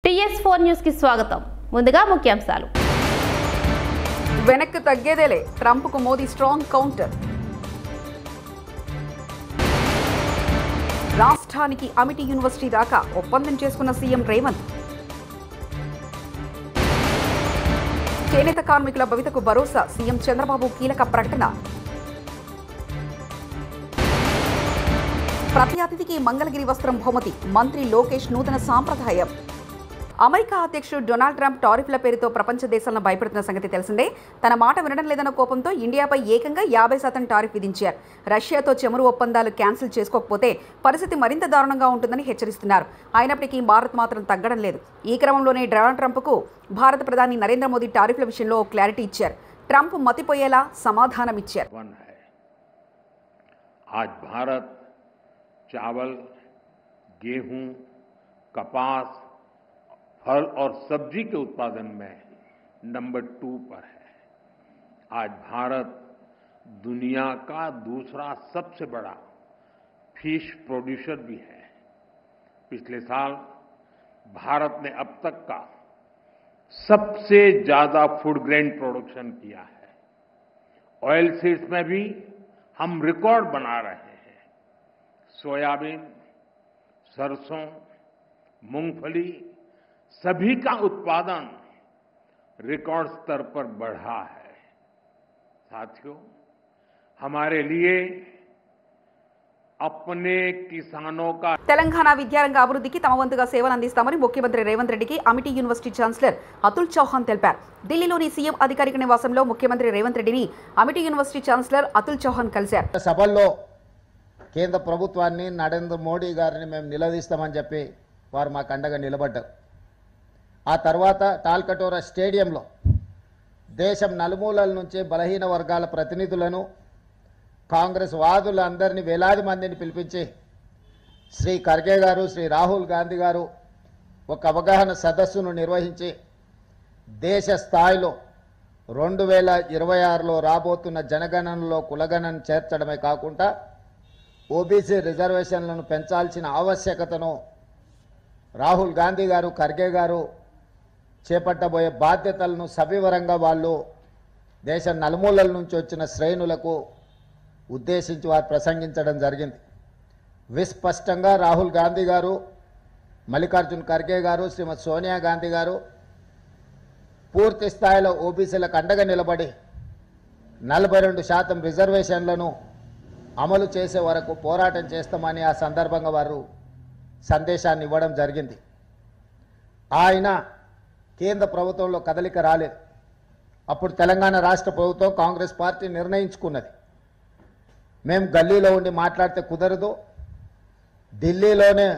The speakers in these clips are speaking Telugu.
PS4 న్యూస్ కి స్వాగతం. ముందుగా ముఖ్యాంశాలు. వెనక్కి తగ్గేదేలే, ట్రంప్కు మోదీ స్ట్రాంగ్ కౌంటర్. రాష్ట్రానికి అమిటి యూనివర్సిటీ రాక ఒప్పందం చేసుకున్న సీఎం రేవంత్. చేనేత కార్మికుల భవితకు భరోసా, సీఎం చంద్రబాబు కీలక ప్రకటన. ప్రతి అతిథికి మంగళగిరి వస్త్రం బహుమతి, మంత్రి లోకేష్ నూతన సాంప్రదాయం. అమెరికా అధ్యక్షుడు డొనాల్డ్ ట్రంప్ టారిఫ్ల పేరుతో ప్రపంచ దేశాలను భయపెడుతున్న సంగతి తెలిసిందే. తన మాట వినడం లేదన్న కోపంతో ఇండియాపై ఏకంగా 50% టారిఫ్ విధించారు. రష్యాతో చమురు ఒప్పందాలు క్యాన్సిల్ చేసుకోకపోతే పరిస్థితి మరింత దారుణంగా ఉంటుందని హెచ్చరిస్తున్నారు. అయినప్పటికీ భారత్ మాత్రం తగ్గడం లేదు. ఈ క్రమంలోనే డొనాల్డ్ ట్రంప్కు భారత ప్రధాని నరేంద్ర మోదీ టారిఫ్ల విషయంలో క్లారిటీ ఇచ్చారు. ట్రంప్ మతిపోయేలా సమాధానం ఇచ్చారు. आज भारत चावल, गेहूं, कपास, फल और सब्जी के उत्पादन में नंबर 2 पर है। आज भारत दुनिया का दूसरा सबसे बड़ा फिश प्रोड्यूसर भी है। पिछले साल भारत ने अब तक का सबसे ज्यादा फूड ग्रेन प्रोडक्शन किया है। ऑयल सीड्स में भी हम रिकॉर्ड बना रहे हैं। सोयाबीन, सरसों, मूंगफली सभी का उत्पादन रिकॉर्ड स्तर पर बढ़ा है। साथियों, हमारे लिए अपने किसानों का తెలంగాణ విద్యారంగ అభివృద్ధికి తమ వంతుగా సేవలు అందిస్తామని ముఖ్యమంత్రి రేవంత్ రెడ్డికి Amity University chancellor Atul Chauhan తెలిపారు. ఢిల్లీలోని సీఎం అధికారిక నివాసంలో ముఖ్యమంత్రి రేవంత్ రెడ్డిని Amity University chancellor Atul Chauhan కలిశారు. సభల్లో కేంద్ర ప్రభుత్వాన్ని, నరేంద్ర మోడీ గారిని మేము నిలదీస్తామని చెప్పి వారు మాకు అండగా నిలబడ్డారు. ఆ తర్వాత టాల్కటోరా స్టేడియంలో దేశం నలుమూలల నుంచి బలహీన వర్గాల ప్రతినిధులను, కాంగ్రెస్ వాదులందరినీ వేలాది మందిని పిలిపించి శ్రీ ఖర్గే గారు, శ్రీ రాహుల్ గాంధీ గారు ఒక అవగాహన సదస్సును నిర్వహించి దేశ స్థాయిలో 2026లో రాబోతున్న జనగణనలో కులగణన చేర్చడమే కాకుండా ఓబీసీ రిజర్వేషన్లను పెంచాల్సిన ఆవశ్యకతను రాహుల్ గాంధీ గారు, ఖర్గే గారు చేపట్టబోయే బాధ్యతలను సవివరంగా వాళ్ళు దేశ నలుమూలల నుంచి వచ్చిన శ్రేణులకు ఉద్దేశించి వారు ప్రసంగించడం జరిగింది. విస్పష్టంగా రాహుల్ గాంధీ గారు, మల్లికార్జున్ ఖర్గే గారు, శ్రీమతి సోనియా గాంధీ గారు పూర్తి స్థాయిలో ఓబీసీలకు అండగా నిలబడి 42% రిజర్వేషన్లను అమలు చేసే వరకు పోరాటం చేస్తామని ఆ సందర్భంగా వారు సందేశాన్ని ఇవ్వడం జరిగింది. ఆయన కేంద్ర ప్రభుత్వంలో కదలిక రాలేదు. అప్పుడు తెలంగాణ రాష్ట్ర ప్రభుత్వం, కాంగ్రెస్ పార్టీ నిర్ణయించుకున్నది, మేము గల్లీలో ఉండి మాట్లాడితే కుదరదు, ఢిల్లీలోనే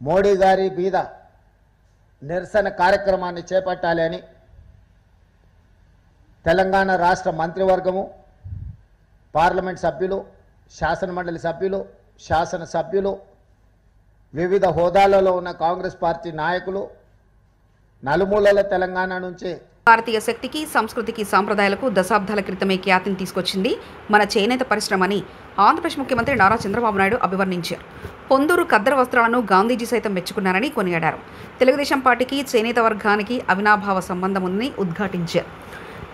మోడీ గారి మీద నిరసన కార్యక్రమాన్ని చేపట్టాలి అని తెలంగాణ రాష్ట్ర మంత్రివర్గము, పార్లమెంట్ సభ్యులు, శాసనమండలి సభ్యులు, శాసనసభ్యులు, వివిధ హోదాలలో ఉన్న కాంగ్రెస్ పార్టీ నాయకులు నలుమూలల తెలంగాణ నుంచి భారతీయ శక్తికి, సంస్కృతికి, సాంప్రదాయాలకు దశాబ్దాల క్రితమే ఖ్యాతిని తీసుకొచ్చింది మన చేనేత పరిశ్రమ అని ఆంధ్రప్రదేశ్ ముఖ్యమంత్రి నారా చంద్రబాబు నాయుడు అభివర్ణించారు. పొందూరు ఖద్దరు వస్త్రాలను గాంధీజీ సైతం మెచ్చుకున్నారని కొనియాడారు. తెలుగుదేశం పార్టీకి చేనేత వర్గానికి అవినాభావ సంబంధం ఉందని ఉద్ఘాటించారు.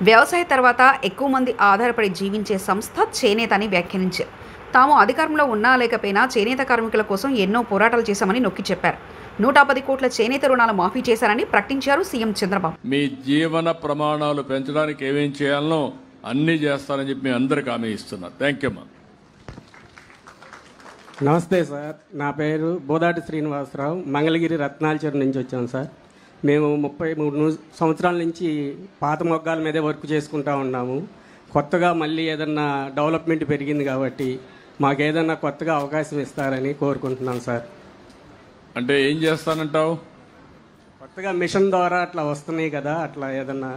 వ్యవసాయ తర్వాత ఎక్కువ మంది ఆధారపడి జీవించే సంస్థ చేనేత అని వ్యాఖ్యానించారు. తాము అధికారంలో ఉన్నా లేకపోయినా చేనేత కార్మికుల కోసం ఎన్నో పోరాటాలు చేశామని నొక్కి చెప్పారు. 110 కోట్ల చేనేత రుణాలు మాఫీ చేశారని ప్రకటించారు సీఎం చంద్రబాబు. మీ జీవన ప్రమాణాలు పెంచడానికి ఏమేం చేయాలనో అన్ని చేస్తారని చెప్పి మీ అందరికి హామీ ఇస్తున్నా. థ్యాంక్ యూ అమ్మా. నమస్తే సార్, నా పేరు బోదాటి శ్రీనివాసరావు, మంగళగిరి రత్నాలచెరు నుంచి వచ్చాను సార్. మేము 33 సంవత్సరాల నుంచి పాత మొగ్గాల మీదే వర్క్ చేసుకుంటా ఉన్నాము. కొత్తగా మళ్ళీ ఏదన్నా డెవలప్మెంట్ పెరిగింది కాబట్టి మాకు ఏదన్నా కొత్తగా అవకాశం ఇస్తారని కోరుకుంటున్నాం సార్. అంటే ఏం చేస్తానంటావు? కొత్తగా మిషన్ ద్వారా అట్లా వస్తున్నాయి కదా, అట్లా ఏదన్నా.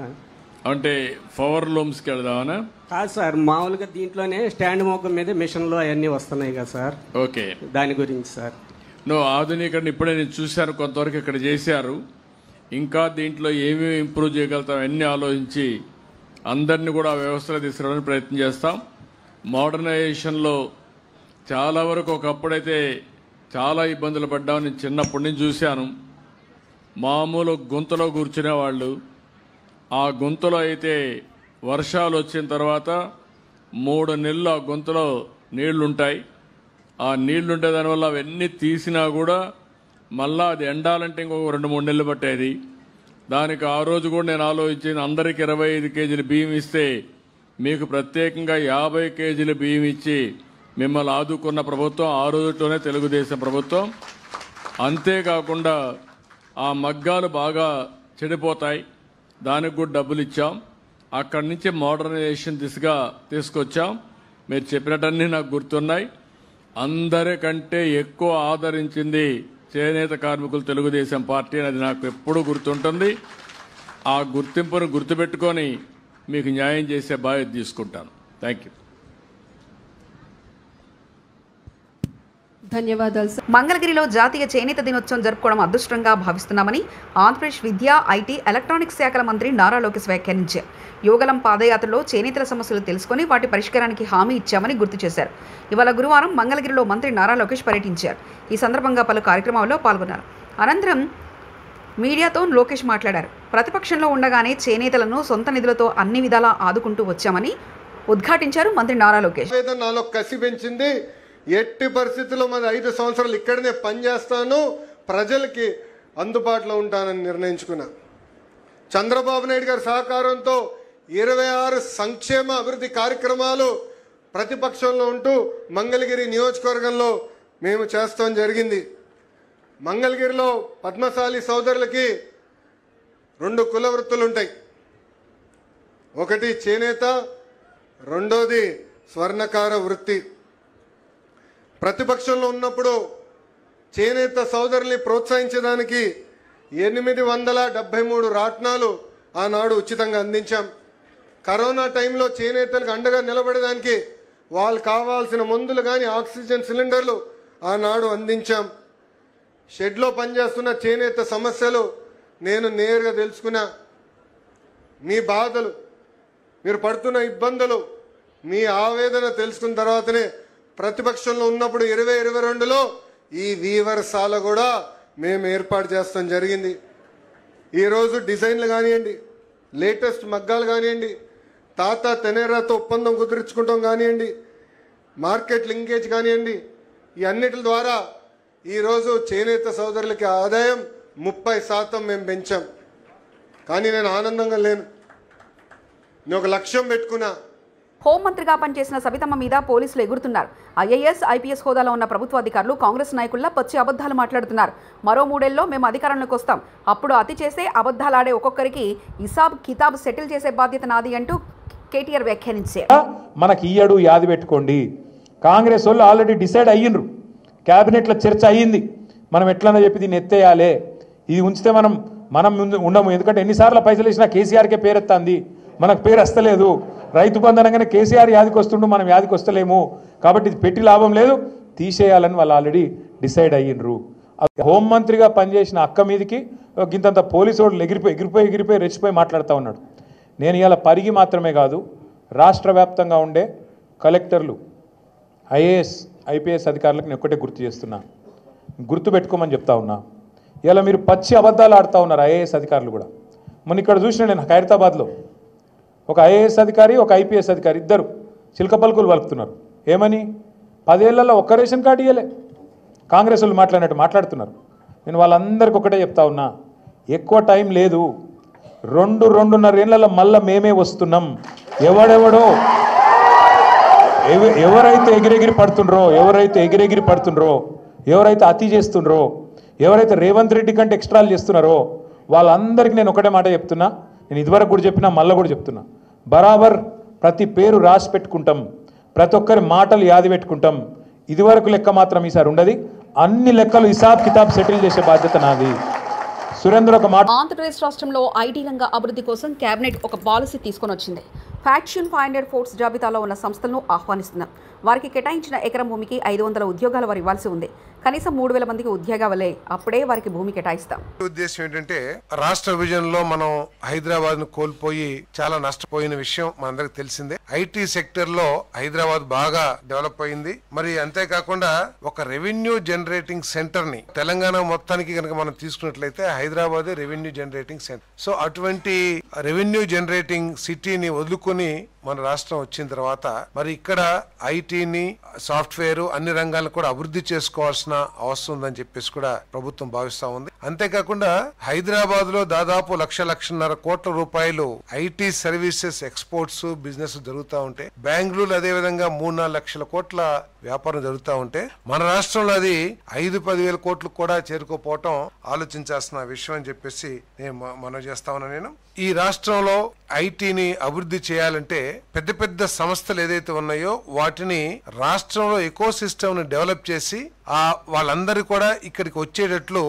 అంటే పవర్ లూమ్స్కి వెళదామనా? కాదు సార్, మామూలుగా దీంట్లోనే స్టాండ్ మొగ్గం మీద మిషన్లో అవన్నీ వస్తున్నాయి కదా సార్. ఓకే, దాని గురించి సార్. నువ్వు ఆధునీకరణ ఇప్పుడే నేను చూశాను, కొంతవరకు ఇక్కడ చేశారు. ఇంకా దీంట్లో ఏమేమి ఇంప్రూవ్ చేయగలుగుతాం అన్నీ ఆలోచించి అందరినీ కూడా వ్యవస్థలో తీసుకురావడానికి ప్రయత్నం చేస్తాం. మోడర్నైజేషన్లో చాలా వరకు ఒకప్పుడైతే చాలా ఇబ్బందులు పడ్డామని చిన్నప్పటి నుంచి చూశాను. మామూలు గుంతలో కూర్చునే వాళ్ళు. ఆ గుంతలో అయితే వర్షాలు వచ్చిన తర్వాత 3 నెలలు ఆ గుంతలో నీళ్లుంటాయి. ఆ నీళ్లుంటే దానివల్ల అవన్నీ తీసినా కూడా మళ్ళా అది ఎండాలంటే ఇంకొక 2-3 నెలలు పట్టేది. దానికి ఆ రోజు కూడా నేను ఆలోచించింది, అందరికి 25 కేజీల బియ్యం ఇస్తే మీకు ప్రత్యేకంగా 50 కేజీల బియ్యం ఇచ్చి మిమ్మల్ని ఆదుకున్న ప్రభుత్వం ఆ రోజులోనే తెలుగుదేశం ప్రభుత్వం. అంతేకాకుండా ఆ మగ్గాలు బాగా చెడిపోతాయి, దానికి కూడా డబ్బులు ఇచ్చాం. అక్కడి నుంచి మోడర్నైజేషన్ దిశగా తీసుకొచ్చాం. మీరు చెప్పినట్టన్నీ నాకు గుర్తున్నాయి. అందరికంటే ఎక్కువ ఆదరించింది చేనేత కార్మికులు తెలుగుదేశం పార్టీ అనేది నాకు ఎప్పుడూ గుర్తుంటుంది. ఆ గుర్తింపును గుర్తుపెట్టుకొని మీకు న్యాయం చేసే బాధ్యత తీసుకుంటాను. Thank you. ధన్యవాదాలు సార్. మంగళగిరిలో జాతీయ చేనేత దినోత్సవం జరుపుకోవడం అదృష్టంగా భావిస్తున్నామని ఆంధ్రప్రదేశ్ విద్యా, ఐటీ, ఎలక్ట్రానిక్స్ శాఖల మంత్రి నారా లోకేష్ వ్యాఖ్యానించారు. యువగలం పాదయాత్రలో చేనేతల సమస్యలు తెలుసుకుని వాటి పరిష్కారానికి హామీ ఇచ్చామని గుర్తు చేశారు. ఇవాళ గురువారం మంగళగిరిలో మంత్రి నారా లోకేష్ పర్యటించారు. ఈ సందర్భంగా పలు కార్యక్రమాల్లో పాల్గొన్నారు. అనంతరం మీడియాతో లోకేష్ మాట్లాడారు. ప్రతిపక్షంలో ఉండగానే చేనేతలను సొంత నిధులతో అన్ని విధాలా ఆదుకుంటూ వచ్చామని ఉద్ఘాటించారు మంత్రి నారా లోకేష్. నాలో కసి పెంచింది. ఎట్టి పరిస్థితుల్లో మరి 5 సంవత్సరాలు ఇక్కడనే పనిచేస్తాను, ప్రజలకి అందుబాటులో ఉంటానని నిర్ణయించుకున్నా. చంద్రబాబు నాయుడు గారి సహకారంతో 26 సంక్షేమ అభివృద్ధి కార్యక్రమాలు ప్రతిపక్షంలో ఉంటూ మంగళగిరి నియోజకవర్గంలో మేము చేస్తాం జరిగింది. మంగళగిరిలో పద్మశాలి సోదరులకి 2 కుల వృత్తులు ఉంటాయి. ఒకటి చేనేత, రెండోది స్వర్ణకార వృత్తి. ప్రతిపక్షంలో ఉన్నప్పుడు చేనేత సోదరుల్ని ప్రోత్సహించడానికి 873 రాట్నాలు ఆనాడు ఉచితంగా అందించాం. కరోనా టైంలో చేనేతలకు అండగా నిలబడడానికి వాళ్ళు కావాల్సిన మందులు కానీ ఆక్సిజన్ సిలిండర్లు ఆనాడు అందించాం. షెడ్లో పనిచేస్తున్న చేనేత సమస్యలు నేను నేరుగా తెలుసుకున్నా. మీ బాధలు, మీరు పడుతున్న ఇబ్బందులు, మీ ఆవేదన తెలుసుకున్న తర్వాతనే ప్రతిపక్షంలో ఉన్నప్పుడు 2022లో ఈ వీవర్సాల కూడా మేము ఏర్పాటు చేస్తాం జరిగింది. ఈరోజు డిజైన్లు కానివ్వండి, లేటెస్ట్ మగ్గాలు కానివ్వండి, తాత తెనేరాతో ఒప్పందం కుదుర్చుకుంటాం కానివ్వండి, మార్కెట్ లింకేజ్ కానివ్వండి, ఈ అన్నిటి ద్వారా ఈరోజు చేనేత సోదరులకి ఆదాయం 30% మేము పెంచాం. కానీ నేను ఆనందంగా లేను. నేను ఒక లక్ష్యం పెట్టుకున్నా. హోంమంత్రిగా పనిచేసిన సబితమ్మ మీద పోలీసులు ఎగురుతున్నారు. ఐఏఎస్, ఐపీఎస్ హోదాలో ఉన్న ప్రభుత్వ అధికారులు కాంగ్రెస్ నాయకుల్లా పచ్చి అబద్ధాలు మాట్లాడుతున్నారు. మరో 3 ఏళ్లలో మేము అధికారంలోకి వస్తాం, అప్పుడు అతి చేసే అబద్ధాలాడే ఒక్కొక్కరికి హిసాబ్ కితాబ్ సెటిల్ చేసే బాధ్యత నాది అంటూ కేటీఆర్ వ్యాఖ్యానించారు. మనకి ఈయడు యాది పెట్టుకోండి, కాంగ్రెస్ వాళ్ళు ఆల్రెడీ డిసైడ్ అయ్యిండ్రు, క్యాబినెట్లో చర్చ అయ్యింది, మనం ఎట్లన్నా చెప్పి దీన్ని ఎత్తేయాలి, ఇది ఉంచితే మనం ఉండము. ఎందుకంటే ఎన్నిసార్లు పైసలు ఇచ్చినా కేసీఆర్కే పేరెత్తాంది, మనకు పేరు వస్తలేదు. రైతు బంధు అనగానే కేసీఆర్ యాదికి వస్తుండు, మనం యాదికి వస్తలేము, కాబట్టి ఇది పెట్టి లాభం లేదు, తీసేయాలని వాళ్ళు ఆల్రెడీ డిసైడ్ అయ్యిండ్రు. హోంమంత్రిగా పనిచేసిన అక్క మీదకి ఇంతంత పోలీసు వాళ్ళు ఎగిరిపోయి రెచ్చిపోయి మాట్లాడుతూ ఉన్నాడు. నేను ఇవాళ పరిగి మాత్రమే కాదు, రాష్ట్ర వ్యాప్తంగా ఉండే కలెక్టర్లు, ఐఏఎస్, ఐపీఎస్ అధికారులకు నేను ఒక్కటే గుర్తు చేస్తున్నా, గుర్తు పెట్టుకోమని చెప్తా ఉన్నా. ఇలా మీరు పచ్చి అబద్ధాలు ఆడుతూ ఉన్నారు ఐఏఎస్ అధికారులు కూడా. మొన్న ఇక్కడ చూసిన నేను ఖైరతాబాద్లో ఒక ఐఏఎస్ అధికారి, ఒక ఐపీఎస్ అధికారి ఇద్దరు చిలక పలుకులు పలుకుతున్నారు. ఏమని? 10 ఏళ్లలో ఒక్క రేషన్ కార్డు ఇవ్వలే. కాంగ్రెస్ వాళ్ళు మాట్లాడినట్టు మాట్లాడుతున్నారు. నేను వాళ్ళందరికీ ఒకటే చెప్తా ఉన్నా, ఎక్కువ టైం లేదు, 2-2.5 ఏళ్లలో మళ్ళీ మేమే వస్తున్నాం. ఎవరైతే ఎగిరెగిరి పడుతుండ్రో, ఎవరైతే అతి చేస్తుండ్రో, ఎవరైతే రేవంత్ రెడ్డి కంటే ఎక్స్ట్రాలు చేస్తున్నారో వాళ్ళందరికీ నేను ఒకటే మాట చెప్తున్నా. నేను ఇదివరకు కూడా చెప్పినా, మళ్ళీ కూడా చెప్తున్నా, బరాబర్ ప్రతి పేరు రాసి పెట్టుకుంటాం, ప్రతి ఒక్కరి మాటలు యాది పెట్టుకుంటాం. ఇదివరకు లెక్క మాత్రం ఈసారి ఉండదు, అన్ని లెక్కలు హిసాబ్ కితాబ్ సెటిల్ చేసే బాధ్యత నాది. సురేంద్ర ఒక మాట. ఆంధ్రప్రదేశ్ రాష్ట్రంలో ఐటీ రంగ అభివృద్ధి కోసం కేబినెట్ ఒక పాలసీ తీసుకొని వచ్చింది. ఫ్యాక్షన్ 500 ఫోర్స్ జాబితాలో ఉన్న సంస్థలను ఆహ్వానిస్తున్నారు. వారికి కేటాయించిన ఎకరం భూమికి 500 ఉద్యోగాల వారు ఇవ్వాల్సి ఉంది. కనీసం 3000 మందికి ఉద్యోగాలే అప్పుడే వారికి భూమి కేటాయిస్తాం. ఉద్దేశం ఏంటంటే రాష్ట్ర విభజనలో మనం హైదరాబాద్ ను కోల్పోయి చాలా నష్టపోయిన విషయం మనందరికి తెలిసిందే. ఐటీ సెక్టర్ లో హైదరాబాద్ బాగా డెవలప్ అయింది. మరి అంతేకాకుండా ఒక రెవెన్యూ జనరేటింగ్ సెంటర్ ని తెలంగాణ మొత్తానికి కనుక మనం తీసుకున్నట్లయితే Hyderabad revenue generating centre. So అటువంటి రెవెన్యూ జనరేటింగ్ సిటీని వదులుకొని మన రాష్ట్రం వచ్చిన తర్వాత మరి ఇక్కడ ఐటీని, సాఫ్ట్వేర్ అన్ని రంగాలను కూడా అభివృద్ధి చేసుకోవాల్సిన అవసరం ఉందని చెప్పేసి కూడా ప్రభుత్వం భావిస్తా ఉంది. అంతేకాకుండా హైదరాబాద్ లో దాదాపు 1,00,00,000 కోట్ల రూపాయలు ఐటీ సర్వీసెస్ ఎక్స్పోర్ట్స్ బిజినెస్ జరుగుతూ ఉంటే, బెంగళూరు అదే విధంగా 3-4 లక్షల కోట్ల వ్యాపారం జరుగుతూ ఉంటే మన రాష్ట్రంలో అది 5-10 కోట్లు కూడా చేరుకోపోవటం ఆలోచించాల్సిన విషయం అని చెప్పేసి నేను మనం చేస్తా ఉన్నా. నేను ఈ రాష్ట్రంలో ఐటీని అభివృద్ధి చేయాలంటే పెద్ద పెద్ద సంస్థలు ఏదైతే ఉన్నాయో వాటిని రాష్ట్రంలో ఎకో సిస్టమ్ ని డెవలప్ చేసి వాళ్ళందరూ కూడా ఇక్కడికి వచ్చేటట్లు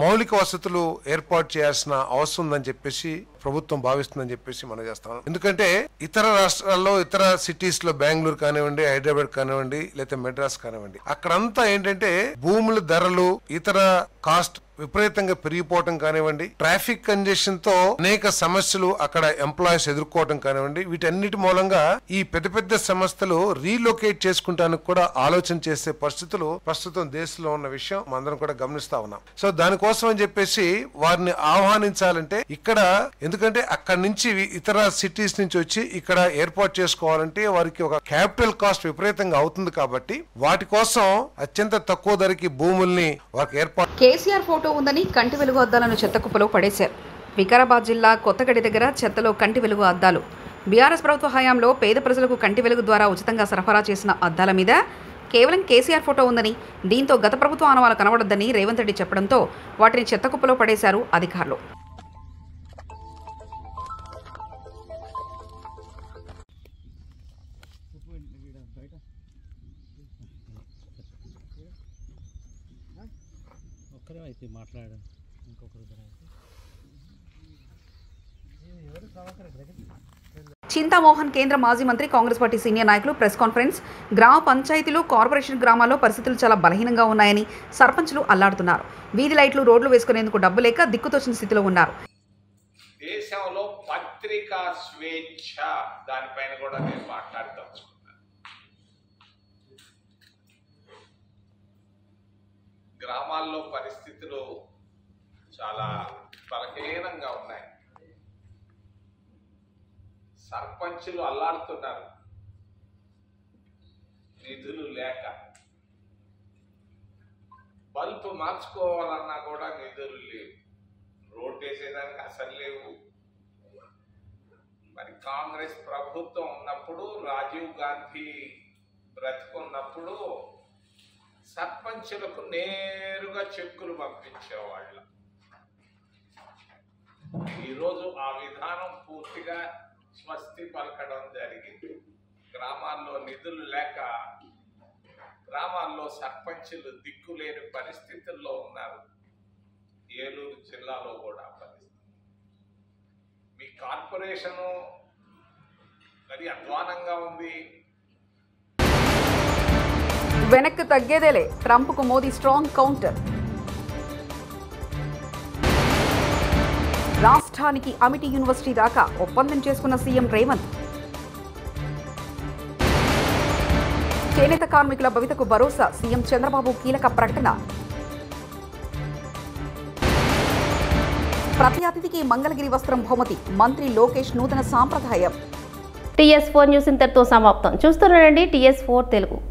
మౌలిక వసతులు ఏర్పాటు చేయాల్సిన అవసరం ఉందని చెప్పేసి ప్రభుత్వం భావిస్తుందని చెప్పేసి మనం చేస్తాం. ఎందుకంటే ఇతర రాష్ట్రాల్లో, ఇతర సిటీస్ లో, బెంగళూరు కానివ్వండి, హైదరాబాద్ కానివ్వండి, లేకపోతే మెడ్రాస్ కానివ్వండి, అక్కడంతా ఏంటంటే భూముల ధరలు, ఇతర కాస్ట్ విపరీతంగా పెరిగిపోవటం కానివ్వండి, ట్రాఫిక్ కంజెషన్ తో అనేక సమస్యలు అక్కడ ఎంప్లాయీస్ ఎదుర్కోవటం కానివ్వండి, వీటన్నిటి మూలంగా ఈ పెద్ద పెద్ద సంస్థలు రీలొకేట్ చేసుకుంటానికి కూడా ఆలోచన చేసే పరిస్థితులు ప్రస్తుతం దేశంలో ఉన్న విషయం మనందరం కూడా గమనిస్తా ఉన్నాం. సో దానికోసం అని చెప్పేసి వారిని ఆహ్వానించాలంటే ఇక్కడ, ఎందుకంటే అక్కడి నుంచి ఇతర సిటీస్ నుంచి వచ్చి ఇక్కడ ఏర్పాటు చేసుకోవాలంటే వారికి ఒక క్యాపిటల్ కాస్ట్ విపరీతంగా అవుతుంది. కాబట్టి వాటి కోసం అత్యంత తక్కువ ధరకి భూముల్ని వారికి ఏర్పాటు. కేసీఆర్ ఫోటో ఉందని కంటి వెలుగు అద్దాలను చెత్తకుప్పలో పడేశారు. వికారాబాద్ జిల్లా కొత్తగడి దగ్గర చెత్తలో కంటి వెలుగు అద్దాలు. బీఆర్ఎస్ ప్రభుత్వ హయాంలో పేద ప్రజలకు కంటి వెలుగు ద్వారా ఉచితంగా సరఫరా చేసిన అద్దాల మీద కేవలం కేసీఆర్ ఫోటో ఉందని, దీంతో గత ప్రభుత్వ ఆనవాలు కనబడొద్దని రేవంత్ రెడ్డి చెప్పడంతో వాటిని చెత్తకుప్పలో పడేశారు అధికారులు. చింతామోహన్ కేంద్ర మాజీ మంత్రి, కాంగ్రెస్ పార్టీ సీనియర్ నాయకులు ప్రెస్ కాన్ఫరెన్స్. గ్రామ పంచాయతీలు, కార్పొరేషన్ గ్రామాల్లో పరిస్థితులు చాలా బలహీనంగా ఉన్నాయని సర్పంచులు అల్లాడుతున్నారు. వీధి లైట్లు, రోడ్లు వేసుకునేందుకు డబ్బు లేక దిక్కుతోచిన స్థితిలో ఉన్నారు. దేశంలో పత్రికా స్వేచ్ఛ దానిపైన కూడా నేను మాట్లాడదలుచుకున్నాను. గ్రామాల్లో పరిస్థితులు చాలా బలహీనంగా ఉన్నాయి. సర్పంచులు అల్లాడుతున్నారు నిధులు లేక. బల్బు మార్చుకోవాలన్నా కూడా నిధులు లేవు, రోడ్డు వేసేదానికి అసలు లేవు. మరి కాంగ్రెస్ ప్రభుత్వం ఉన్నప్పుడు, రాజీవ్ గాంధీ బ్రతుకున్నప్పుడు సర్పంచులకు నేరుగా చెక్కులు పంపించేవాళ్ళు. ఈరోజు ఆ విధానం పూర్తిగా స్వస్తి పలకడం జరిగింది. గ్రామాల్లో నిధులు లేక గ్రామాల్లో సర్పంచులు దిక్కులేని పరిస్థితుల్లో ఉన్నారు. ఏలూరు జిల్లాలో కూడా పరిస్థితి. మీ కార్పొరేషను మరి అధ్వానంగా ఉంది. వెనక్కి తగ్గేదేలే, ట్రంప్కు మోదీ స్ట్రాంగ్ కౌంటర్. రాష్ట్రానికి అమిటి యూనివర్సిటీ రాక ఒప్పందం చేసుకున్న సీఎం రేవంత్. చేనేత కార్మికుల భవితకు భరోసా, సీఎం చంద్రబాబు కీలక ప్రకటన. ప్రతి అతిథికి మంగళగిరి వస్త్రం బహుమతి, మంత్రి లోకేష్ నూతన సాంప్రదాయం. TS4 న్యూస్ ఇంతటితో సమాప్తం. చూస్తున్నారండి TS4 తెలుగు.